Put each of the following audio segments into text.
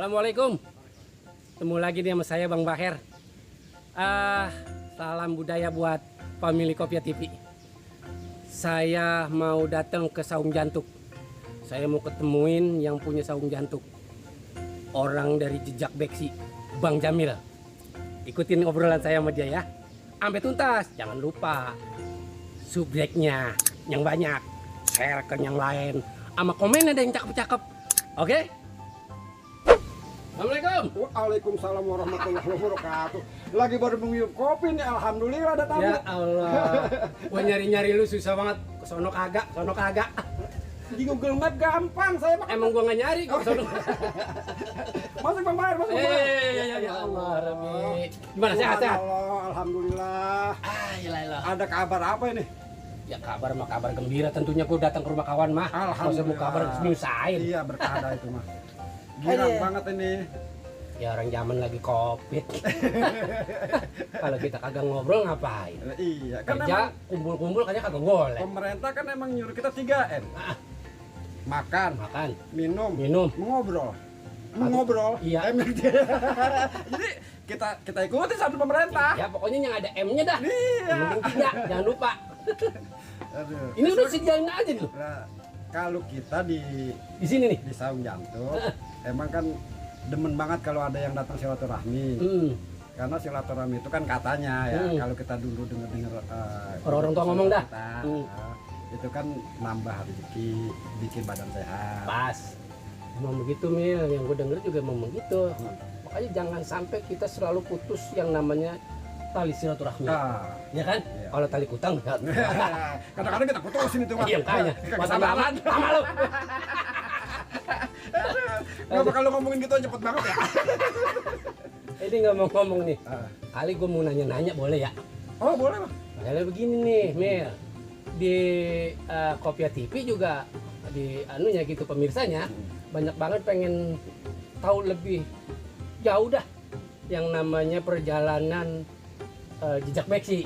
Assalamualaikum. Ketemu lagi nih sama saya Bang Baher. Salam budaya buat family Kopia TV. Saya mau datang ke Saung Jantuk. Saya mau ketemuin yang punya Saung Jantuk. Orang dari Jejak Beksi, Bang Jamil. Ikutin obrolan saya sama dia ya. Sampai tuntas. Jangan lupa subjeknya yang banyak. Share ke yang lain. Sama komen ada yang cakep-cakep. Oke? Assalamualaikum. Waalaikumsalam warahmatullahi wabarakatuh. Lagi baru minum kopi nih, alhamdulillah ada tamu. Ya Allah, gua nyari-nyari lu susah banget. Sono kagak, sono kagak. Di Google Map gampang saya pakai. Emang gua nggak nyari kok sono. Masuk Bang Baher, masuk Bang Baher. Ya Allah, Rabbi. Gimana sehat-sehat? Allah, alhamdulillah. Ilah. Ada kabar apa ini? Ya kabar mah kabar gembira tentunya gua datang ke rumah kawan mah. Masa mau kabar nyusahin. Iya, berkah itu mah. Girang banget ini. Ya orang zaman lagi Covid. Kalau kita kagak ngobrol ngapain? Iya, kan Kerja kumpul-kumpul kayaknya kagak boleh. pemerintah kan emang nyuruh kita 3M. Makan, minum, mengobrol. Iya. Jadi kita ikuti satu pemerintah. Ya pokoknya yang ada M-nya dah. Iya. Yang penting 3, jangan lupa. Aduh. Ini udah sediain aja dulu. Nah, kalau kita di Sini nih. di Saung Jantuk, emang kan demen banget kalau ada yang datang silaturahmi. Karena silaturahmi itu kan katanya ya, kalau kita dulu dengar Orang-orang tua ngomong dah. Itu kan nambah rezeki, bikin badan sehat. Pas. Emang begitu Mil, yang gue denger juga emang begitu. Makanya jangan sampai kita selalu putus yang namanya tali silaturahmi. Ya kan? Iya. Kalau tali kutang enggak. Kadang-kadang kita putusin itu mah. Iya makanya. Kesabaran. Sama lu. Kenapa kalau ngomongin gitu cepet banget ya? Ini nggak mau ngomong nih. Kali gue mau nanya-nanya boleh ya? Oh boleh Bang. Kayak begini nih, Mil. Di Kopia TV juga di anunya gitu pemirsanya banyak banget pengen tahu lebih jauh dah yang namanya perjalanan Jejak Beksi.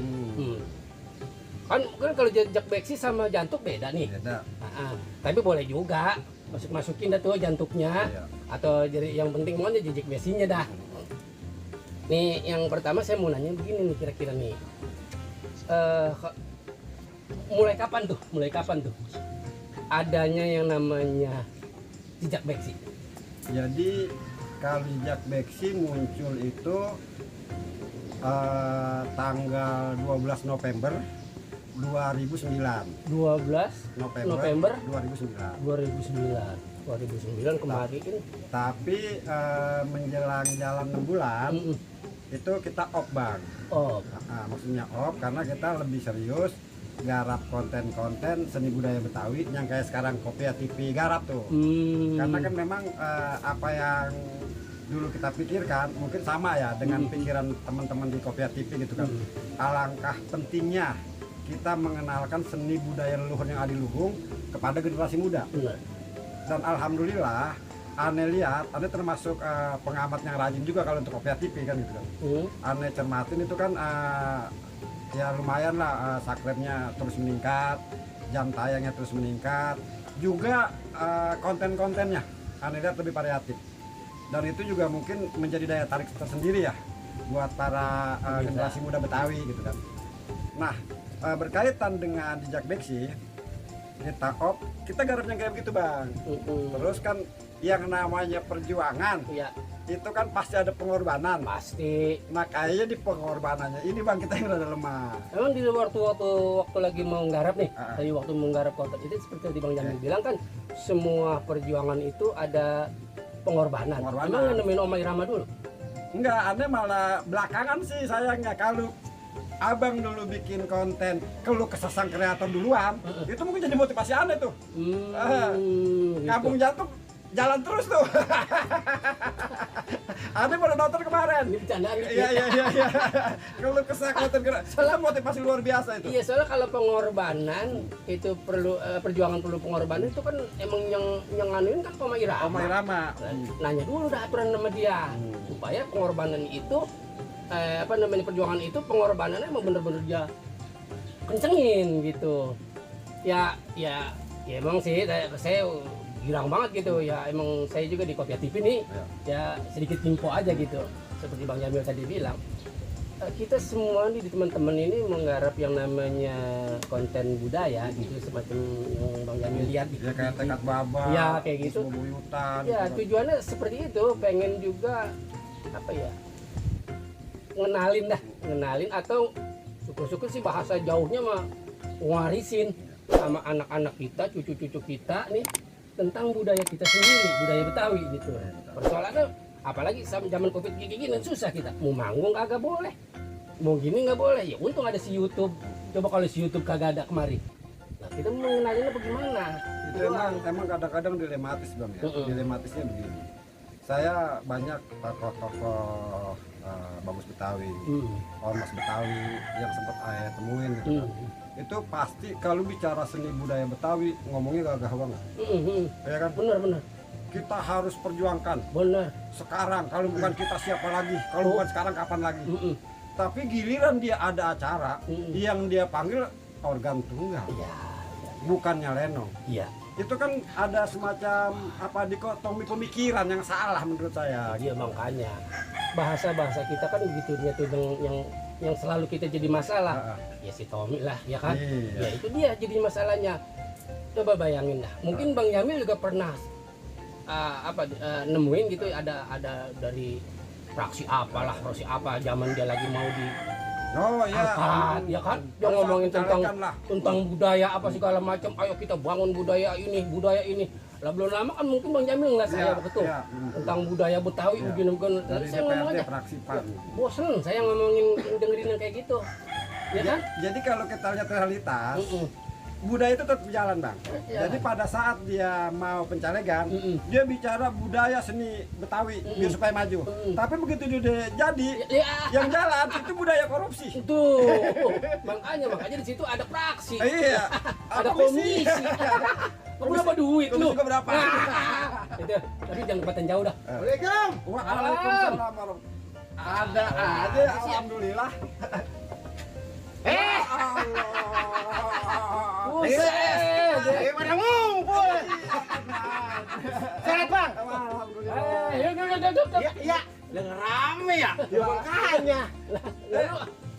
Kan kalau Jejak Beksi sama Jantuk beda nih. Beda. Tapi boleh juga masukin dah tuh Jantuknya. Iya. Atau jadi yang penting mau Jejak Beksinya dah. Nih yang pertama saya mau nanya begini nih kira-kira nih. Mulai kapan tuh adanya yang namanya Jejak Beksi? Jadi kalau Jejak Beksi muncul itu tanggal 12 November 2009. 12 November 2009. 2009 kemarin. Tapi menjelang jalan 6 bulan itu kita off Bang. Maksudnya off karena kita lebih serius garap konten-konten seni budaya Betawi yang kayak sekarang Kopia TV garap tuh. Karena kan memang apa yang dulu kita pikirkan mungkin sama ya dengan pikiran teman-teman di Kopia TV gitu kan. Alangkah pentingnya kita mengenalkan seni budaya leluhur yang adiluhung kepada generasi muda. Dan alhamdulillah Ane lihat, Ane termasuk pengamat yang rajin juga kalau untuk Kopia TV kan gitu kan. Ane cermatin itu kan ya lumayan lah, subscribe-nya terus meningkat, jam tayangnya terus meningkat, juga konten-kontennya Ane lihat lebih variatif. Dan itu juga mungkin menjadi daya tarik tersendiri ya buat para generasi muda Betawi gitu kan. Nah, berkaitan dengan Jejak Beksi, kita off, kita garapnya kayak begitu Bang. Terus kan yang namanya perjuangan, itu kan pasti ada pengorbanan. Pasti. Nah kayaknya di pengorbanannya ini Bang kita yang rada lemah. Emang di waktu lagi mau nggarap nih, tadi waktu mau nggarap konten itu seperti tadi Bang Jamil bilang kan, semua perjuangan itu ada pengorbanan. Emang yang nemenin Oma Irama dulu? Enggak, Anda malah belakangan sih sayangnya. Kalau Abang dulu bikin konten keluh kesah sang kreator duluan, itu mungkin jadi motivasi Anda tuh. Kampung Jantuk jalan terus tuh. Anda baru nonton kemarin. Ini bercandaan. Iya. Keluh kesah konten kreator, itu motivasi luar biasa itu. Iya, soalnya kalau pengorbanan itu perlu perjuangan perlu pengorbanan itu kan emang yang nganuin kan Oma Irama. Nanya dulu dah aturan sama dia supaya pengorbanan itu perjuangan itu pengorbanannya emang bener-bener dia kencengin gitu. Ya emang sih saya girang banget gitu ya. Emang saya juga di Kopia TV nih ya sedikit info aja gitu. Seperti Bang Jamil tadi bilang, kita semua nih di teman-teman ini menggarap yang namanya konten budaya gitu, semacam yang Bang Jamil lihat di Ya kayak tekad baba, ya kayak gitu. buyutan. Ya tujuannya seperti itu, pengen juga apa ya, ngenalin atau syukur-syukur sih bahasa jauhnya mah warisin sama anak-anak kita, cucu-cucu kita nih tentang budaya kita sendiri, budaya Betawi gitu. Persoalannya apalagi zaman Covid kayak gini susah kita. Mau manggung kagak boleh. Mau gini nggak boleh. Ya untung ada si YouTube. Coba kalau si YouTube kagak ada kemari. Nah, kita mau ngenalinnya bagaimana? Itu emang kadang-kadang dilematis Bang ya. Dilematisnya begini. Saya banyak tokoh-tokoh bagus Betawi, ormas Betawi yang sempat saya temuin gitu kan. Itu pasti kalau bicara seni budaya Betawi ngomongnya gagah banget. Ya kan? Benar. Kita harus perjuangkan. Benar. Sekarang kalau bukan kita siapa lagi? Kalau bukan sekarang kapan lagi? Tapi giliran dia ada acara yang dia panggil organ tunggal. Iya. Bukannya lenong. Iya. Itu kan ada semacam apa dikotomi pemikiran yang salah menurut saya. Dia makanya bahasa kita kan begitu dia tuh yang selalu kita jadi masalah. Ya si Tommy lah, ya kan? Iya. Ya itu dia jadi masalahnya. Coba bayangin dah. Mungkin Bang Jamil juga pernah nemuin gitu ada dari fraksi apalah, fraksi apa zaman dia lagi mau di Oh ya, angkat, ya kan? Dia ngomongin tentang budaya apa segala macam. Ayo kita bangun budaya ini. Lah belum lama kan mungkin Bang Jamil ngeliat saya begitu tentang budaya Betawi begini. Dari Saya ngomong aja. fraksi PAN. Bosen saya ngomongin dengerin yang kayak gitu. Ya kan? Jadi kalau kita lihat realitas, budaya itu tetap jalan Bang. Jadi pada saat dia mau pencalegan, dia bicara budaya seni Betawi biar supaya maju. Tapi begitu dia udah jadi, yang jalan itu budaya korupsi. Tuh, makanya di situ ada fraksi. Iya, Ada komisi. Berapa duit lu? Komisi berapa? Itu, tapi jangan kelihatan jauh dah. Assalamualaikum. Waalaikumsalam warahmatullahi. Ada aja, alhamdulillah. Buset. Gimana ngumpul? Sehat Bang? Alhamdulillah. Iya. Yang rame ya? Ya makanya.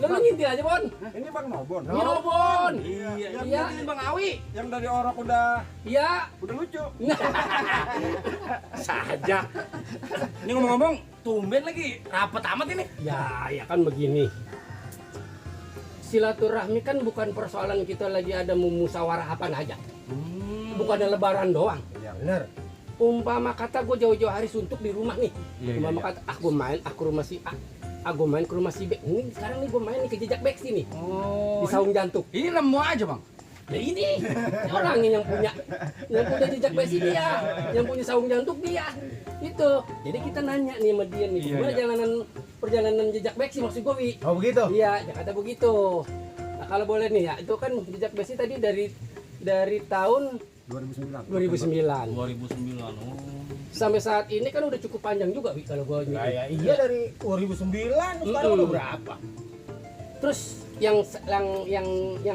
Lu ngintil aja, Bon. Ini Bang Nobon. Iya, Bon. Iya, ini Bang Awi. Yang dari orang udah lucu. Saja. Ini ngomong-ngomong, tumben lagi rapet amat ini. Ya kan begini. Silaturahmi kan bukan persoalan kita lagi ada musyawarah apa aja. Bukan ada lebaran doang. Iya, benar. Umpama kata gue jauh-jauh hari suntuk di rumah nih. Umpama kata gue main ke rumah si A. Gue main ke rumah si B. Ini sekarang nih gue main nih ke Jejak Beksi nih. Di Saung Jantung. Ini nemu aja Bang. Nah ini orangnya yang punya Jejak Beksi dia, yang punya Saung Jantung dia. Itu. Jadi kita nanya nih sama dia nih, gimana perjalanan Jejak Beksi maksud gue, Wi. Oh begitu? Iya, Jakarta begitu. Nah, kalau boleh nih ya, itu kan Jejak Beksi tadi dari tahun 2009. Oh. Sampai saat ini kan udah cukup panjang juga, Wi, kalau gue Iya dari 2009 sekarang udah berapa? Terus yang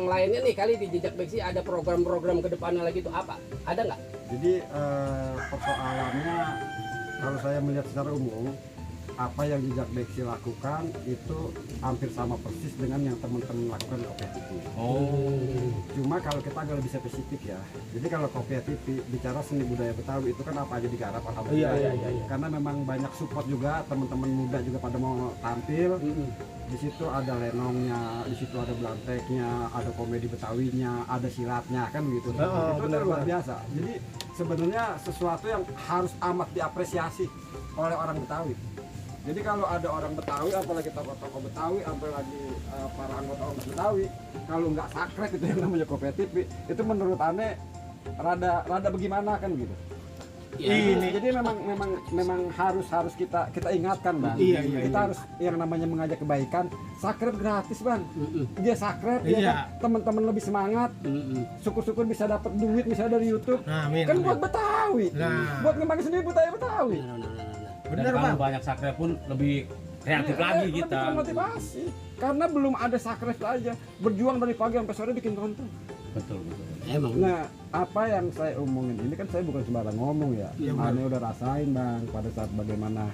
lainnya nih kali di Jejak Beksi ada program-program ke depannya lagi itu apa? Ada nggak? Jadi persoalannya kalau saya melihat secara umum apa yang Jejak Beksi lakukan itu hampir sama persis dengan yang teman-teman lakukan di Kopia TV. Cuma kalau kita agak lebih spesifik ya. Jadi kalau Kopia TV bicara seni budaya Betawi itu kan apa aja digarap alhamdulillah. Iya. Karena memang banyak support juga, teman-teman muda juga pada mau tampil. Di situ ada lenongnya, di situ ada belanteknya, ada komedi Betawinya, ada silatnya kan begitu. Itu luar biasa. Jadi sebenarnya sesuatu yang harus amat diapresiasi oleh orang Betawi. Jadi kalau ada orang Betawi, apalagi tokoh-tokoh Betawi, apalagi para anggota ormas Betawi, kalau nggak sakret itu yang namanya Kopia TV, itu menurut aneh rada bagaimana kan gitu. Ini jadi memang harus kita ingatkan Bang. Kita harus yang namanya mengajak kebaikan. Sakret gratis Bang. Dia sakret, ya teman-teman lebih semangat. Syukur-syukur bisa dapat duit misalnya dari YouTube. Kan buat Betawi, buat ngembangin sendiri budaya Betawi. Bener Bang. Banyak sakret pun lebih kreatif lagi kita. Lebih motivasi. Karena belum ada sakret aja. Berjuang dari pagi sampai sore bikin konten. Betul. Emang. Nah, apa yang saya omongin ini kan saya bukan sembarang ngomong ya. Ane udah rasain bang pada saat bagaimana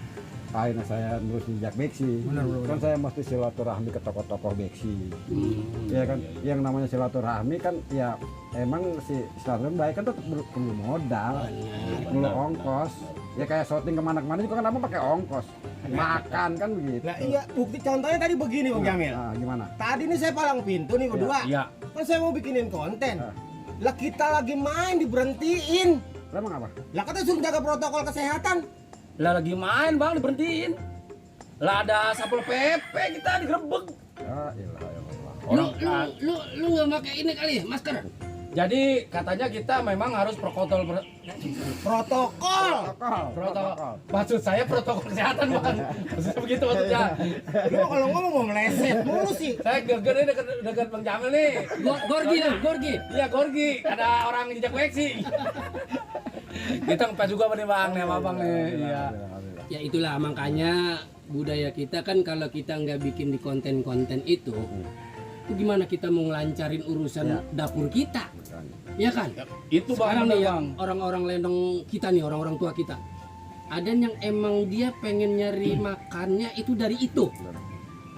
akhirnya saya ngurus jejak beksi. Kan saya mesti silaturahmi ke tokoh-tokoh beksi. Ya kan, yang namanya silaturahmi kan ya emang si silaturahmi baik kan tetap perlu modal, perlu ongkos. Ya kayak syuting kemana-kemana juga kan apa pakai ongkos. Makan kan begitu. Nah iya, bukti contohnya tadi begini Bang Jamil. Nah, gimana? Tadi nih saya palang pintu nih berdua. Iya. Kan saya mau bikinin konten. Ah. Lah kita lagi main diberhentiin. Lah emang apa? Lah katanya suruh jaga protokol kesehatan. Lah lagi main bang diberhentiin. Lah ada satpol PP kita digerebek. Ya ilah ya Allah. Lu nggak pakai ini kali ya, masker? Jadi katanya kita memang harus protokol Protokol. Maksud saya protokol kesehatan bang. Maksudnya begitu maksudnya. Lu kalau ngomong mau meleset mulu sih. Saya geger nih dekat Bang Jamil nih. Gorgi dong, Gorgi. Iya Gorgi. Ada orang jejak beksi. Kita ngepes juga nih bang, nih sama abang nih. Iya. Ya itulah makanya budaya kita kan kalau kita nggak bikin di konten-konten itu gimana kita mau ngelancarin urusan Ya. dapur kita, ya kan? Itu bang. Sekarang nih bang. yang orang-orang Lenong kita nih, orang-orang tua kita, ada yang emang dia pengen nyari makannya itu dari itu,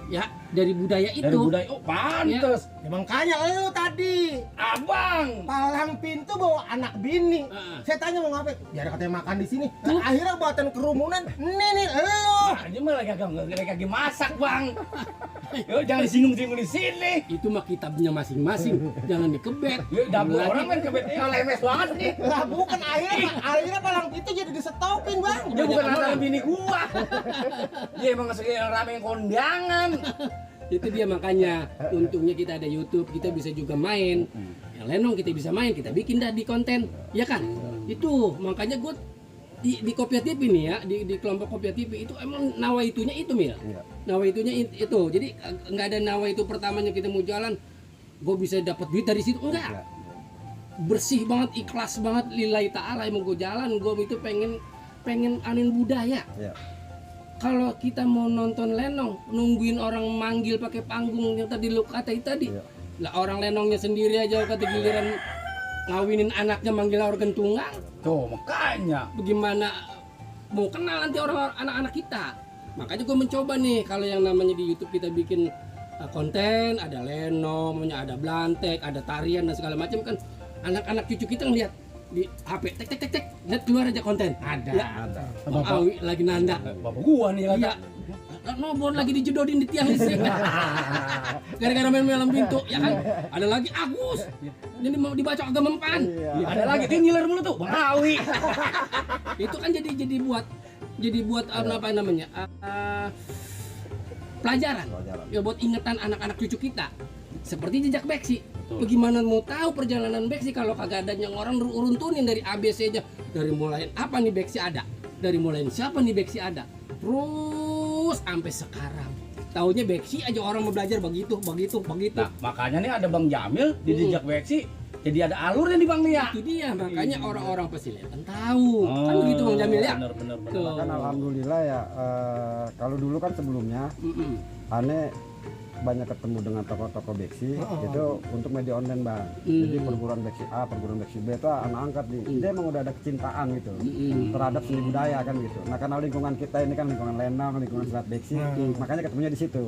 ya dari budaya itu. Dari budaya. Oh pantes. Ya makanya lu tadi Abang. palang pintu bawa anak bini. Saya tanya mau ngapain? Biar katanya makan di sini. Nah, akhirnya buatan kerumunan. Nih lu. Nah, dia malah kagak masak bang. Yo, jangan disinggung-singgung di sini. Itu mah kitabnya masing-masing, jangan dikebet. Yo, dapur Lagi- orang main kebet lemes banget nih. Lah bukan akhirnya palang pintu jadi disetopin bang. Dia bukan lantaran bini gua. Dia emang ngasih rame kondangan. Itu dia makanya untungnya kita ada YouTube, kita bisa juga main. Yang Lenong kita bisa main, kita bikin dah di konten, ya kan? Itu makanya gue di Kopia TV nih ya, di kelompok Kopia TV itu emang nawaitunya itu Mil. Iya. Nawaitunya itu. Jadi nggak ada nawaitu pertamanya kita mau jalan, gue bisa dapat duit dari situ enggak. Bersih banget, ikhlas banget, lillahi ta'ala emang gue jalan, gue itu pengen anin budaya. Iya. Kalau kita mau nonton Lenong, nungguin orang manggil pakai panggung yang tadi lu katain tadi. Iya. Lah orang Lenongnya sendiri aja kata giliran ngawinin anaknya manggil organ tunggal. Tuh, makanya. Bagaimana mau kenal nanti orang anak-anak kita? Makanya gue mencoba nih kalau yang namanya di YouTube kita bikin konten, ada Lenong, ada Blantek, ada tarian dan segala macam kan. Anak-anak cucu kita ngeliat di HP tek lihat keluar aja konten. Ada. Ya, Bang Awi lagi nanda. Bapak gua nih Iya. Nobor lagi dijedodin di tiang listrik. Gara-gara main malam pintu, ya kan? Ada lagi Agus. Ini mau dibaca agak mempan. Iya. Ada lagi dia ngiler mulu tuh, Bang Awi. Itu kan jadi buat apa namanya? Pelajaran. Ya buat ingatan anak-anak cucu kita. Seperti jejak beksi. Bagaimana mau tahu perjalanan beksi kalau kagak ada yang orang uruntunin dari ABC aja. Dari mulai apa nih beksi ada? Dari mulai siapa nih beksi ada? Terus sampai sekarang. Taunya beksi aja orang mau belajar begitu. Nah, makanya nih ada Bang Jamil di jejak beksi. Jadi ada alurnya nih Bang nih ya. Itu dia makanya orang-orang Pesiletan tahu. Kan begitu Bang Jamil ya. Bener. Tuh. Kan alhamdulillah ya kalau dulu kan sebelumnya aneh banyak ketemu dengan tokoh-tokoh beksi itu untuk media online bang. Jadi perguruan beksi A, perguruan beksi B itu anak angkat nih. Dia emang udah ada kecintaan gitu terhadap seni budaya kan gitu. Nah karena lingkungan kita ini kan lingkungan Lenong, lingkungan silat beksi, makanya ketemunya di situ.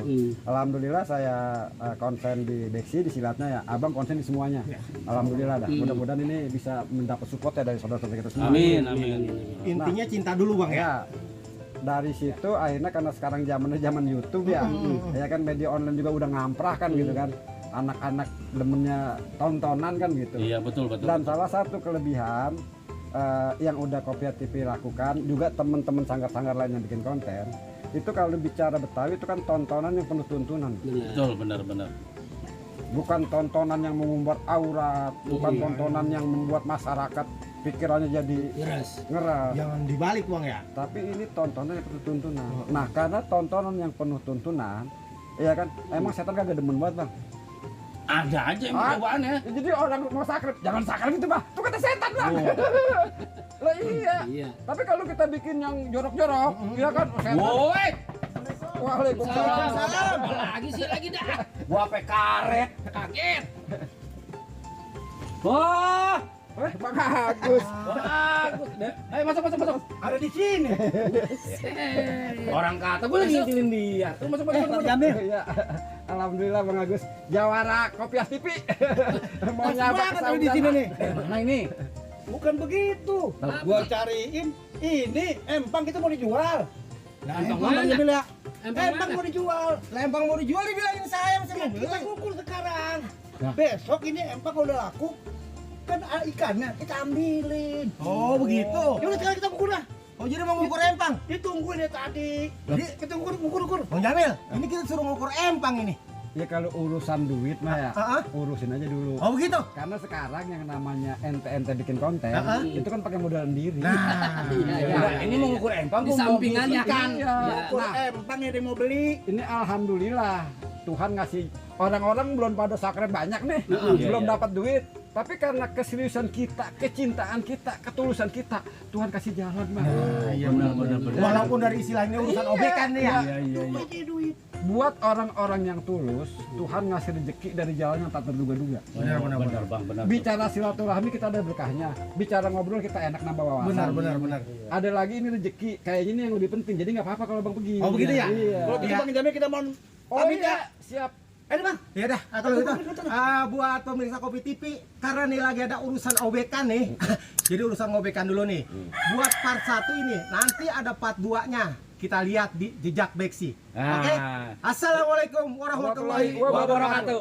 Alhamdulillah saya konsen di beksi, di silatnya ya. Abang konsen di semuanya. Alhamdulillah dah. Mudah-mudahan ini bisa mendapat support ya dari saudara-saudara kita semua. Amin. Intinya cinta dulu bang ya. Ya, dari situ akhirnya karena sekarang zaman YouTube ya, ya kan media online juga udah ngamprah kan gitu kan, anak-anak demennya tontonan kan gitu. Iya betul. Dan salah satu kelebihan yang udah Kopia TV lakukan juga teman-teman sanggar-sanggar lain yang bikin konten itu kalau bicara Betawi itu kan tontonan yang penuh tuntunan, Betul, benar. bukan tontonan yang membuat aurat, bukan tontonan yang membuat masyarakat pikirannya jadi ngeras. Jangan dibalik bang ya. Tapi ini tontonan yang penuh tuntunan. Nah, karena tontonan yang penuh tuntunan, ya kan, emang setan kagak demen banget bang. Ada aja yang percobaannya. Jadi orang mau sakit, jangan sakit gitu bang. Itu kata setan bang. Lah iya. Tapi kalau kita bikin yang jorok-jorok, ya kan, setan. Woi, Waalaikumsalam. Lagi dah. gua apa karet. Kaget. Wah, Bang Agus. bagus. Ayo masuk. Ada di sini. Orang kata gue lagi ngicilin dia. Tuh masuk. Ya, alhamdulillah Bang Agus jawara Kopias TV. Mau nyabak Banget ada di sini nih. Mana ini? Bukan begitu. Gua cariin ini empang kita mau dijual. Nah, Empang empang mana? dia bilang, Empang empang mana? mau dijual. Empang mau dijual dibilangin saya masih mau kita ngukur sekarang. Besok ini empang kalau udah laku kan ikannya kita ambilin. Oh begitu. Yaudah sekarang kita ukur lah. Oh jadi mau ngukur empang? Ditungguin ya tadi. Jadi kita ukur. Bang Jamil, ini kita suruh ngukur empang ini. Ya kalau urusan duit mah ya urusin aja dulu. Oh begitu. Karena sekarang yang namanya ente bikin konten itu kan pakai modal sendiri. Nah, ini mau ngukur empang Di sampingannya kan. Iya. Ukur Nah, empang yang dia mau beli. ini alhamdulillah Tuhan ngasih orang-orang belum pada sakret banyak nih, belum iya. dapat duit. Tapi karena keseriusan kita, kecintaan kita, ketulusan kita, Tuhan kasih jalan mah. Iya benar. Walaupun dari istilahnya urusan obekan nih ya. Iya. Duit. Buat orang-orang yang tulus, Tuhan ngasih rezeki dari jalan yang tak terduga-duga. Benar, Bang, benar. Bicara silaturahmi kita ada berkahnya, bicara ngobrol kita enak nambah wawasan. Benar. Ada lagi ini rezeki, kayaknya ini yang lebih penting. Jadi nggak apa-apa kalau bang pergi. Oh begitu ya? Iya. Kalau gitu Bang Jamil kita mau Oh pamit iya, ya. siap. Ayo Bang. Ya dah, kalau gitu buat pemirsa Kopi TV karena nih lagi ada urusan obekan nih. Jadi urusan ngobekan dulu nih. Buat part 1 ini, nanti ada part 2-nya. Kita lihat di jejak Beksi. Oke? Assalamualaikum warahmatullahi wabarakatuh. Wabarakatuh.